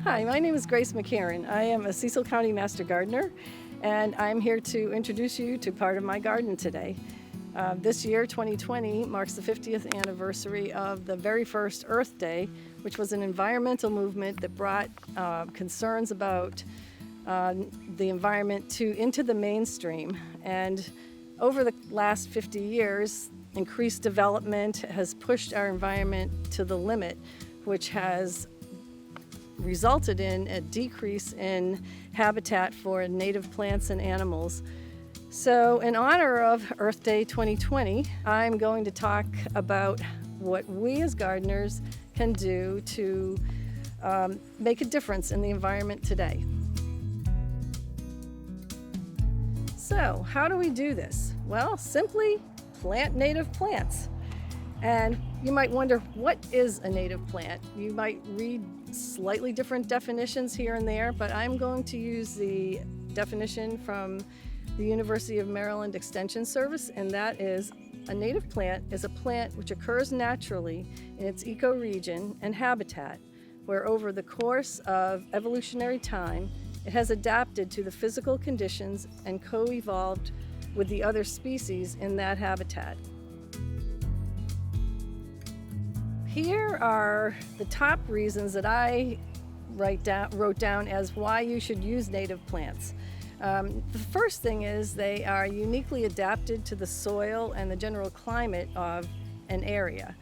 Hi, my name is Grace McCarran. I am a Cecil County Master Gardener, and I'm here to introduce you to part of my garden today. This year, 2020, marks the 50th anniversary of the very first Earth Day, which was an environmental movement that brought concerns about the environment into the mainstream. And over the last 50 years, increased development has pushed our environment to the limit, which has resulted in a decrease in habitat for native plants and animals. So in honor of Earth Day 2020, I'm going to talk about what we as gardeners can do to make a difference in the environment today. So how do we do this? Well, simply plant native plants. And you might wonder, what is a native plant? You might read slightly different definitions here and there, but I'm going to use the definition from the University of Maryland Extension Service, and that is: a native plant is a plant which occurs naturally in its ecoregion and habitat, where over the course of evolutionary time, it has adapted to the physical conditions and co-evolved with the other species in that habitat. Here are the top reasons that I wrote down as why you should use native plants. The first thing is they are uniquely adapted to the soil and the general climate of an area,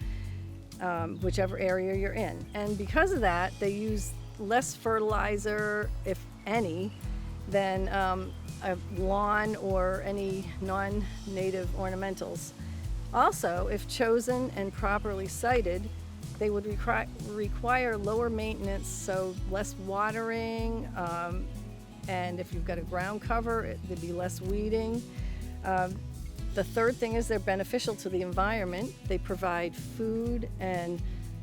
whichever area you're in. And because of that, they use less fertilizer, if any, than a lawn or any non-native ornamentals. Also, if chosen and properly sited, they would require lower maintenance, so less watering, and if you've got a ground cover, there'd be less weeding. The third thing is they're beneficial to the environment. They provide food and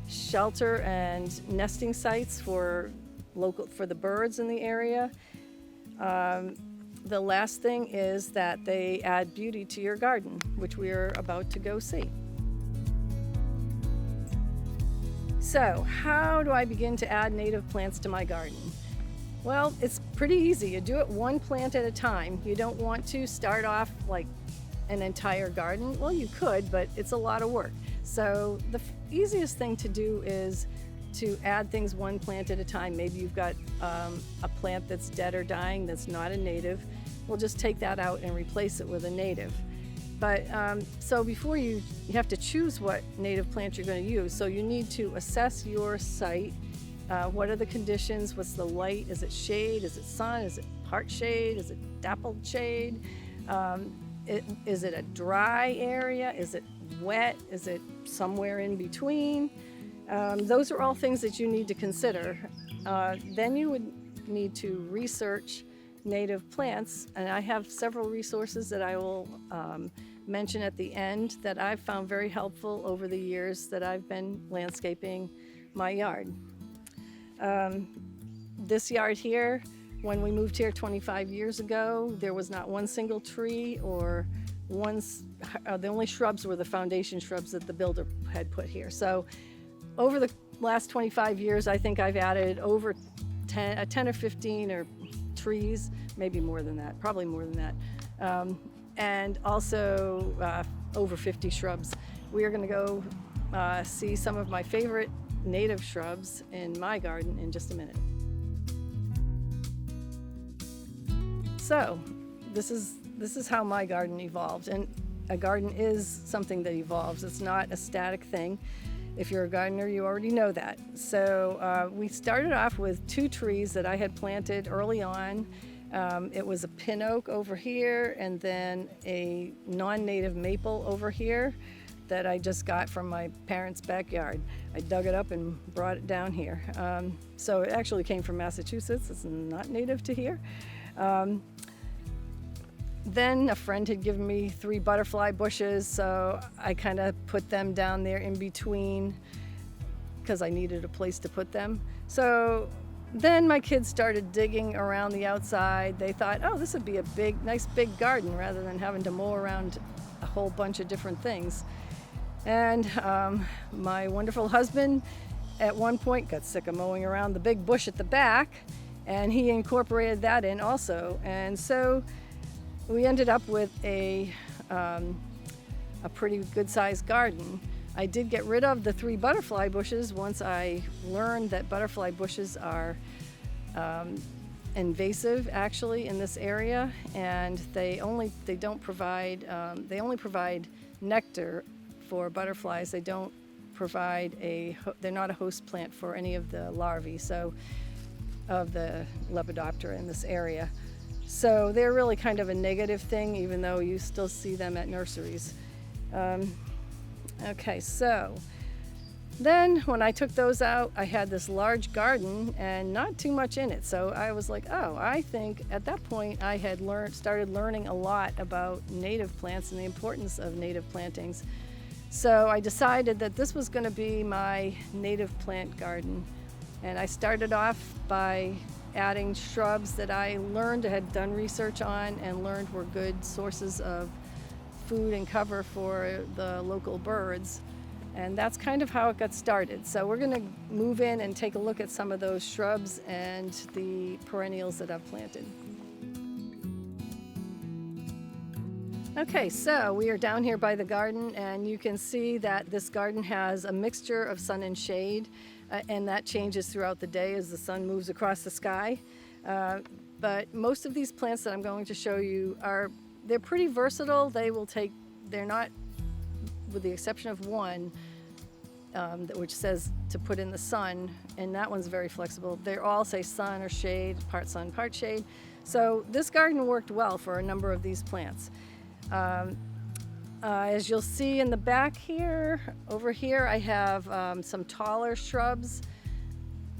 shelter and nesting sites for the birds in the area. The last thing is that they add beauty to your garden, which we are about to go see. So, how do I begin to add native plants to my garden? Well, it's pretty easy. You do it one plant at a time. You don't want to start off like an entire garden. Well, you could, but it's a lot of work. So the easiest thing to do is to add things one plant at a time. Maybe you've got a plant that's dead or dying that's not a native. We'll just take that out and replace it with a native. But so before you have to choose what native plant you're going to use. So you need to assess your site. What are the conditions? What's the light? Is it shade? Is it sun? Is it part shade? Is it dappled shade? Is it a dry area? Is it wet? Is it somewhere in between? Those are all things that you need to consider. Then you would need to research native plants, and I have several resources that I will mention at the end that I've found very helpful over the years that I've been landscaping my yard. This yard here, when we moved here 25 years ago, there was not one single tree or the only shrubs were the foundation shrubs that the builder had put here. So over the last 25 years, I think I've added over 10 or 15 or trees, maybe more than that, probably more than that, and also over 50 shrubs. We are going to go see some of my favorite native shrubs in my garden in just a minute. So this is how my garden evolved, and a garden is something that evolves. It's not a static thing. If you're a gardener, you already know that. So we started off with 2 trees that I had planted early on. It was a pin oak over here and then a non-native maple over here that I just got from my parents' backyard. I dug it up and brought it down here. So it actually came from Massachusetts. It's not native to here. Then a friend had given me 3 butterfly bushes, so I kind of put them down there in between because I needed a place to put them. So then my kids started digging around the outside. They thought, oh, this would be a nice big garden rather than having to mow around a whole bunch of different things. And my wonderful husband at one point got sick of mowing around the big bush at the back, and he incorporated that in also. And so we ended up with a pretty good sized garden. I did get rid of the 3 butterfly bushes once I learned that butterfly bushes are invasive actually in this area, and they only provide nectar for butterflies. They don't provide they're not a host plant for any of the larvae of the Lepidoptera in this area. So they're really kind of a negative thing, even though you still see them at nurseries. Okay, so then when I took those out, I had this large garden and not too much in it. So I was like, oh, I think at that point I had started learning a lot about native plants and the importance of native plantings. So I decided that this was going to be my native plant garden. And I started off by adding shrubs that I had done research on and learned were good sources of food and cover for the local birds. And that's kind of how it got started. So we're going to move in and take a look at some of those shrubs and the perennials that I've planted. Okay, so we are down here by the garden, and you can see that this garden has a mixture of sun and shade, and that changes throughout the day as the sun moves across the sky. But most of these plants that I'm going to show you they're pretty versatile. They're not, with the exception of one, which says to put in the sun, and that one's very flexible. They all say sun or shade, part sun, part shade. So this garden worked well for a number of these plants. As you'll see in the back here, over here, I have some taller shrubs.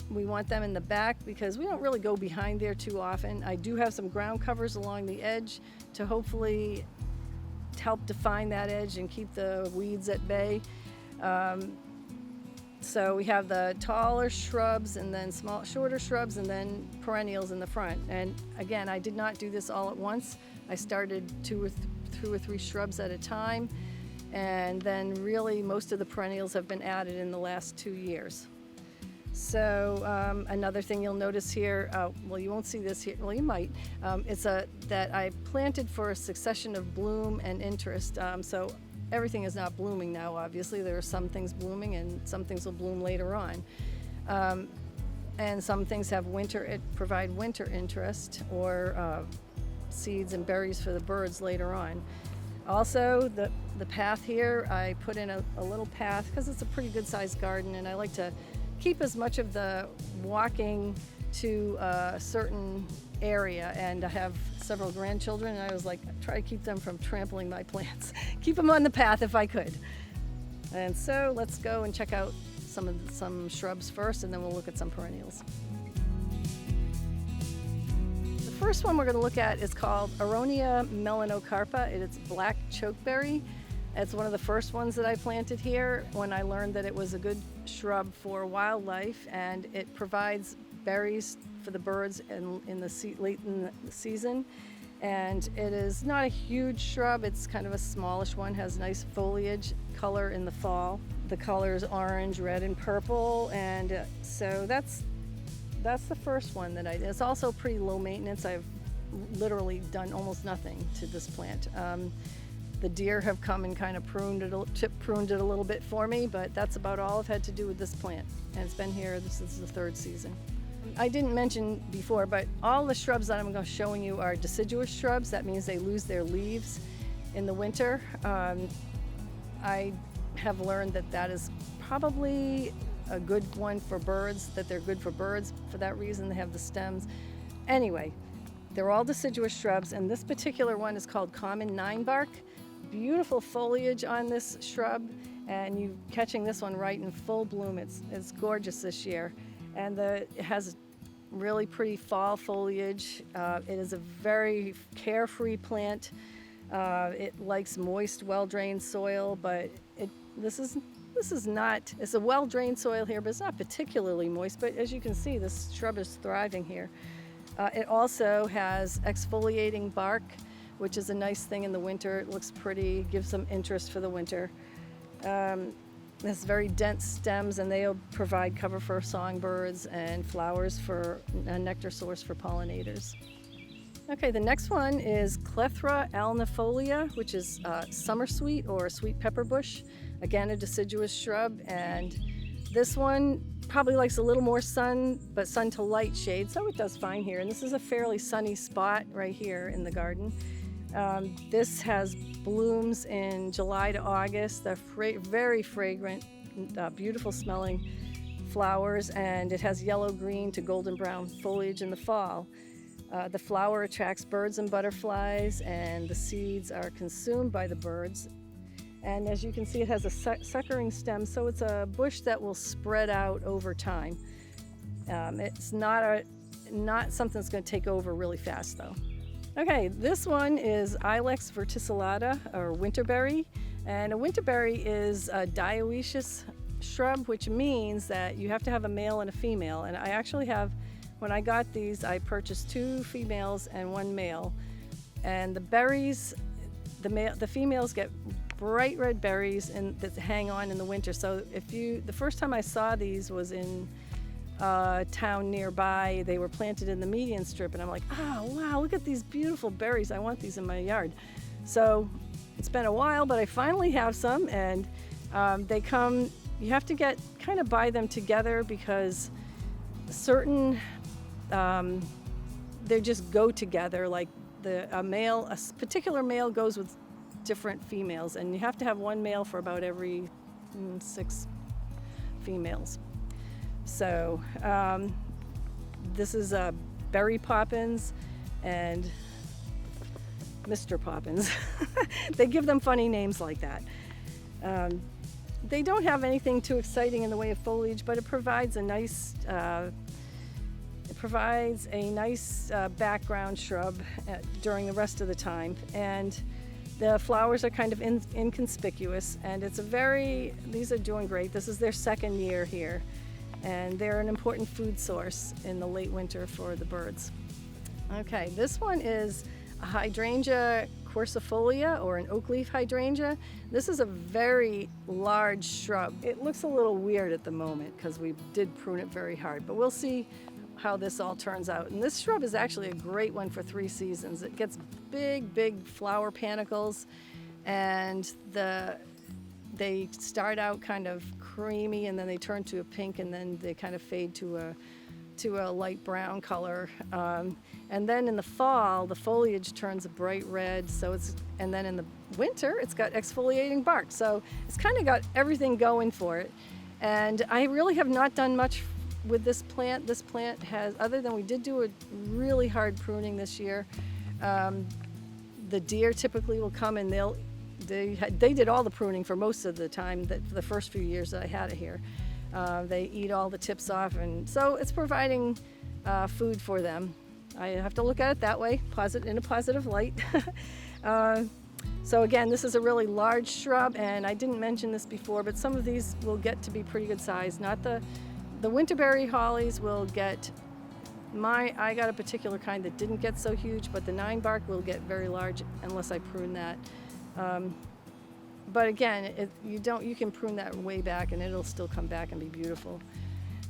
We want them in the back because we don't really go behind there too often. I do have some ground covers along the edge to hopefully help define that edge and keep the weeds at bay. So we have the taller shrubs and then shorter shrubs and then perennials in the front. And again, I did not do this all at once. I started 2 or 3 shrubs at a time, and then really most of the perennials have been added in the last 2 years. So another thing you'll notice here, well, you won't see this here, well, you might, it's that I planted for a succession of bloom and interest. So everything is not blooming now, obviously. There are some things blooming and some things will bloom later on. And some things have provide winter interest or seeds and berries for the birds later on. Also, the path here, I put in a little path because it's a pretty good sized garden, and I like to keep as much of the walking to a certain area, and I have several grandchildren, and I was like, try to keep them from trampling my plants. Keep them on the path if I could. And so let's go and check out some shrubs first, and then we'll look at some perennials. The first one we're going to look at is called Aronia melanocarpa. It's black chokeberry. It's one of the first ones that I planted here when I learned that it was a good shrub for wildlife, and it provides berries for the birds late in the season. And it is not a huge shrub. It's kind of a smallish one, has nice foliage color in the fall. The color is orange, red, and purple, and so that's the first one that I did. It's also pretty low maintenance. I've literally done almost nothing to this plant. The deer have come and kind of pruned it a little bit for me, but that's about all I've had to do with this plant. And it's been here, this is the 3rd season. I didn't mention before, but all the shrubs that I'm going to showing you are deciduous shrubs. That means they lose their leaves in the winter. I have learned that is probably a good one for birds, that they're good for birds. For that reason, they have the stems. Anyway, they're all deciduous shrubs, and this particular one is called common ninebark. Beautiful foliage on this shrub, and you catching this one right in full bloom. It's gorgeous this year, and it has really pretty fall foliage. It is a very carefree plant. It likes moist, well-drained soil, but this is not. It's a well-drained soil here, but it's not particularly moist. But as you can see, this shrub is thriving here. It also has exfoliating bark, which is a nice thing in the winter. It looks pretty, gives some interest for the winter. has very dense stems, and they'll provide cover for songbirds and flowers for a nectar source for pollinators. Okay, the next one is Clethra alnifolia, which is summer sweet or sweet pepper bush. Again, a deciduous shrub, and this one probably likes a little more sun, but sun to light shade, so it does fine here. And this is a fairly sunny spot right here in the garden. This has blooms in July to August. They're very fragrant, beautiful smelling flowers, and it has yellow-green to golden brown foliage in the fall. The flower attracts birds and butterflies, and the seeds are consumed by the birds. And as you can see, it has a suckering stem, so it's a bush that will spread out over time. It's not something that's going to take over really fast, though. Okay, this one is Ilex verticillata, or winterberry. And a winterberry is a dioecious shrub, which means that you have to have a male and a female. And I actually have, when I got these, I purchased 2 females and 1 male. And the berries, the females get bright red berries that hang on in the winter. So the first time I saw these was in town nearby. They were planted in the median strip, and I'm like, oh wow, look at these beautiful berries. I want these in my yard. So it's been a while, but I finally have some, and they come, you have to buy them together because certain, they just go together. Like a particular male goes with different females, and you have to have 1 male for about every 6 females. So this is Berry Poppins and Mr. Poppins. They give them funny names like that. They don't have anything too exciting in the way of foliage, but it provides a nice background shrub during the rest of the time. And the flowers are kind of inconspicuous, and these are doing great. This is their 2nd year here, and they're an important food source in the late winter for the birds. Okay, this one is a Hydrangea quercifolia, or an oakleaf hydrangea. This is a very large shrub. It looks a little weird at the moment because we did prune it very hard, but we'll see how this all turns out. And this shrub is actually a great one for 3 seasons. It gets big flower panicles, and they start out kind of creamy, and then they turn to a pink, and then they kind of fade to a light brown color. And then in the fall, the foliage turns a bright red. And then in the winter, it's got exfoliating bark. So it's kind of got everything going for it. And I really have not done much with this plant. This plant has, other than we did do a really hard pruning this year, the deer typically will come, and they did all the pruning for most of the time, for the first few years that I had it here. They eat all the tips off, and so it's providing food for them. I have to look at it that way, in a positive light. So again, this is a really large shrub, and I didn't mention this before, but some of these will get to be pretty good size. Not the winterberry hollies will get, I got a particular kind that didn't get so huge, but the ninebark will get very large unless I prune that. But again, you can prune that way back, and it'll still come back and be beautiful.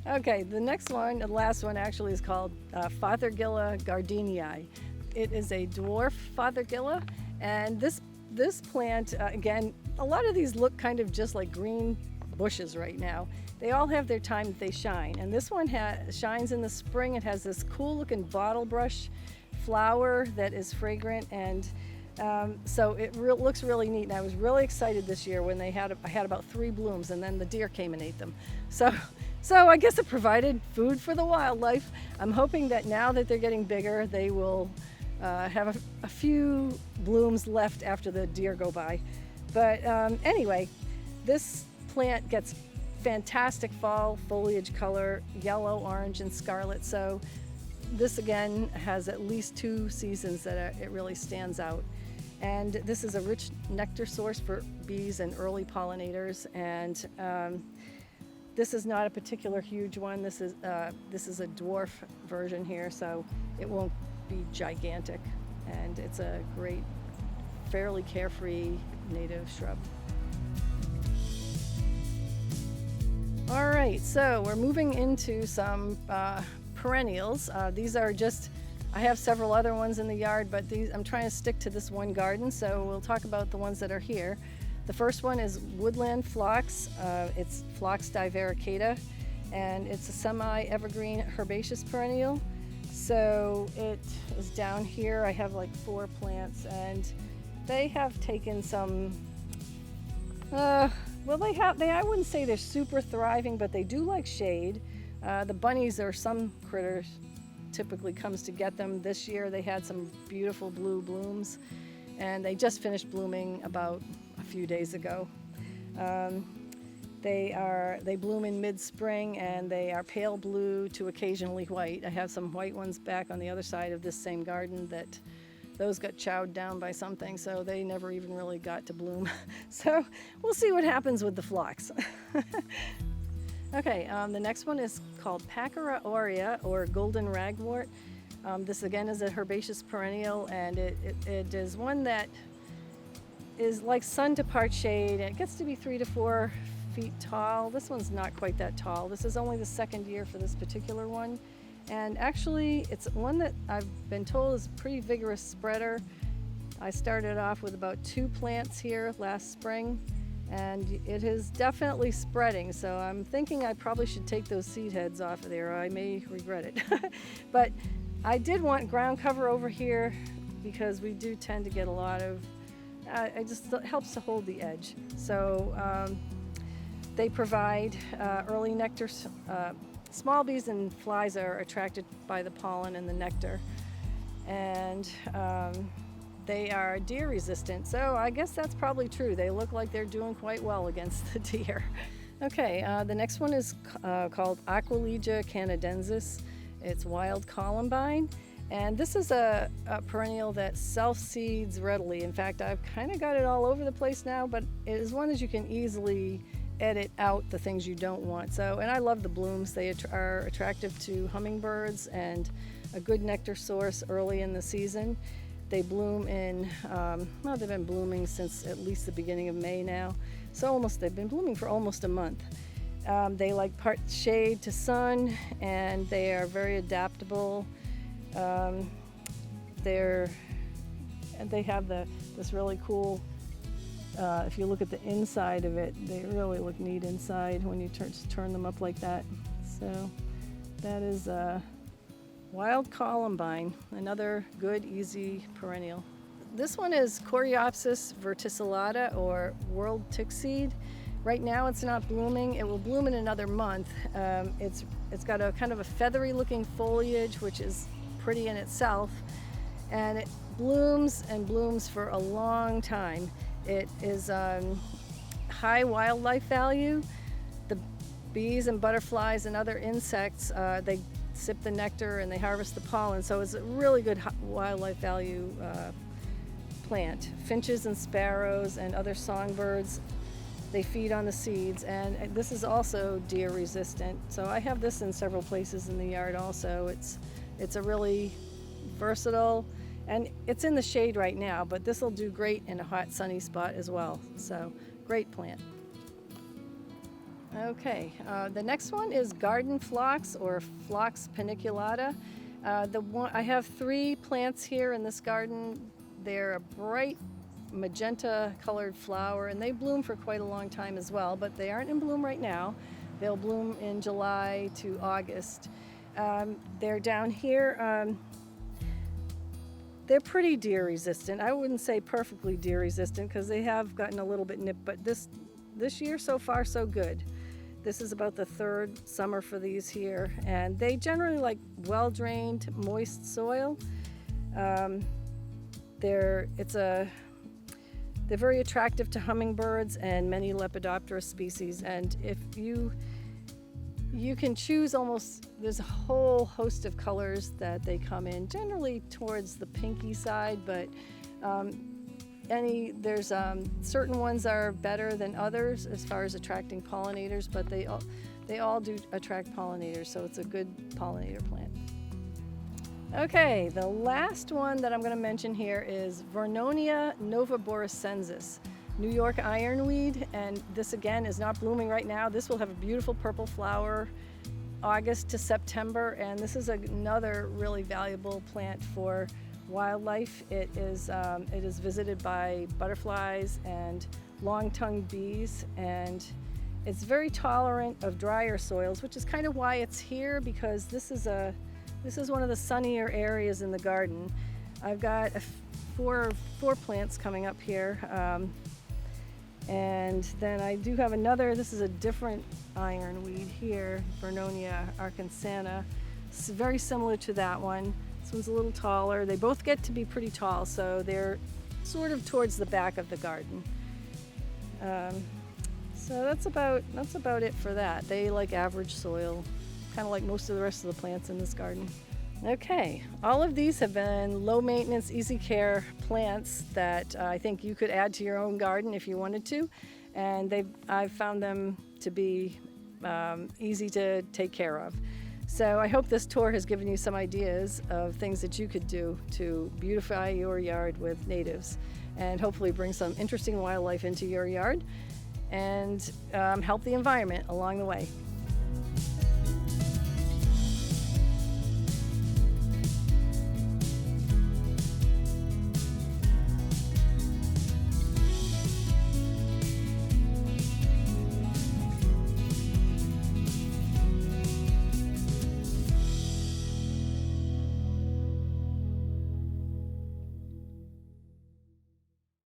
Okay, the next one, the last one actually, is called Fothergilla gardenii. It is a dwarf Fothergilla, and this plant, again, a lot of these look kind of just like green bushes right now. They all have their time that they shine, and this one shines in the spring. It has this cool looking bottle brush flower that is fragrant, and so it looks really neat. And I was really excited this year when I had about 3 blooms, and then the deer came and ate them. So I guess it provided food for the wildlife. I'm hoping that now that they're getting bigger, they will have a few blooms left after the deer go by. But anyway, this plant gets fantastic fall foliage color, yellow, orange, and scarlet. So this again has at least 2 seasons that it really stands out. And this is a rich nectar source for bees and early pollinators. And this is not a particular huge one. This is a dwarf version here, so it won't be gigantic. And it's a great, fairly carefree native shrub. right, so we're moving into some perennials. These are just, I have several other ones in the yard, but I'm trying to stick to this one garden, so we'll talk about the ones that are here. The first one is woodland phlox. It's Phlox divaricata, and it's a semi-evergreen herbaceous perennial. So it is down here. I have like 4 plants, and they have taken some, I wouldn't say they're super thriving, but they do like shade. The bunnies or some critters typically comes to get them. This year they had some beautiful blue blooms, and they just finished blooming about a few days ago. They bloom in mid-spring, and they are pale blue to occasionally white. I have some white ones back on the other side of this same garden that those got chowed down by something, so they never even really got to bloom. So we'll see what happens with the phlox. Okay, the next one is called Packera aurea, or golden ragwort. This again is a herbaceous perennial, and it is one that is like sun to part shade. It gets to be 3 to 4 feet tall. This one's not quite that tall. This is only the second year for this particular one. And actually, it's one that I've been told is a pretty vigorous spreader. I started off with about 2 plants here last spring, and it is definitely spreading. So I'm thinking I probably should take those seed heads off of there. I may regret it. But I did want ground cover over here because we do tend to get a lot of, it just helps to hold the edge. So they provide early nectar. Small bees and flies are attracted by the pollen and the nectar, and they are deer resistant, so I guess that's probably true. They look like they're doing quite well against the deer. Okay, the next one is called Aquilegia canadensis. It's wild columbine, and this is a perennial that self-seeds readily. In fact, I've kind of got it all over the place now, but it is one that you can easily edit out the things you don't want. So, and I love the blooms. They are attractive to hummingbirds and a good nectar source early in the season. They bloom in, well, they've been blooming since at least the beginning of May now. So they've been blooming for almost a month. They like part shade to sun, and they are very adaptable. They have this really cool, if you look at the inside of it, they really look neat inside when you turn them up like that. So that is wild columbine, another good, easy perennial. This one is Coreopsis verticillata, or whorled tickseed. Right now it's not blooming. It will bloom in another month. It's got a kind of a feathery looking foliage, which is pretty in itself, and it blooms and blooms for a long time. It is high wildlife value. The bees and butterflies and other insects, they sip the nectar and they harvest the pollen, so it's a really good wildlife value plant. Finches and sparrows and other songbirds, they feed on the seeds, and this is also deer resistant. So I have this in several places in the yard also. It's a really versatile, and it's in the shade right now, but this will do great in a hot sunny spot as well. So great plant. Okay, the next one is garden phlox, or Phlox paniculata. I have 3 plants here in this garden. They're a bright magenta colored flower, and they bloom for quite a long time as well, but they aren't in bloom right now. They'll bloom in July to August. They're down here. They're pretty deer resistant. I wouldn't say perfectly deer resistant because they have gotten a little bit nipped, but this year so far so good. This is about the 3rd summer for these here, and they generally like well-drained, moist soil. They're very attractive to hummingbirds and many Lepidoptera species, and if you can choose there's a whole host of colors that they come in, generally towards the pinky side, but there's certain ones are better than others as far as attracting pollinators, but they all do attract pollinators, so it's a good pollinator plant. Okay, the last one that I'm going to mention here is Vernonia noveboracensis. New York ironweed, and this again is not blooming right now. This will have a beautiful purple flower August to September, and this is another really valuable plant for wildlife. It is visited by butterflies and long-tongued bees, and it's very tolerant of drier soils, which is kind of why it's here, because this is one of the sunnier areas in the garden. I've got four plants coming up here, and then I do have another. This is a different ironweed here, Vernonia arkansana. It's very similar to that one. This one's a little taller. They both get to be pretty tall, so they're sort of towards the back of the garden. So that's about it for that. They like average soil, kind of like most of the rest of the plants in this garden. Okay, all of these have been low maintenance, easy care plants that I think you could add to your own garden if you wanted to, and I've found them to be easy to take care of. So I hope this tour has given you some ideas of things that you could do to beautify your yard with natives, and hopefully bring some interesting wildlife into your yard and help the environment along the way.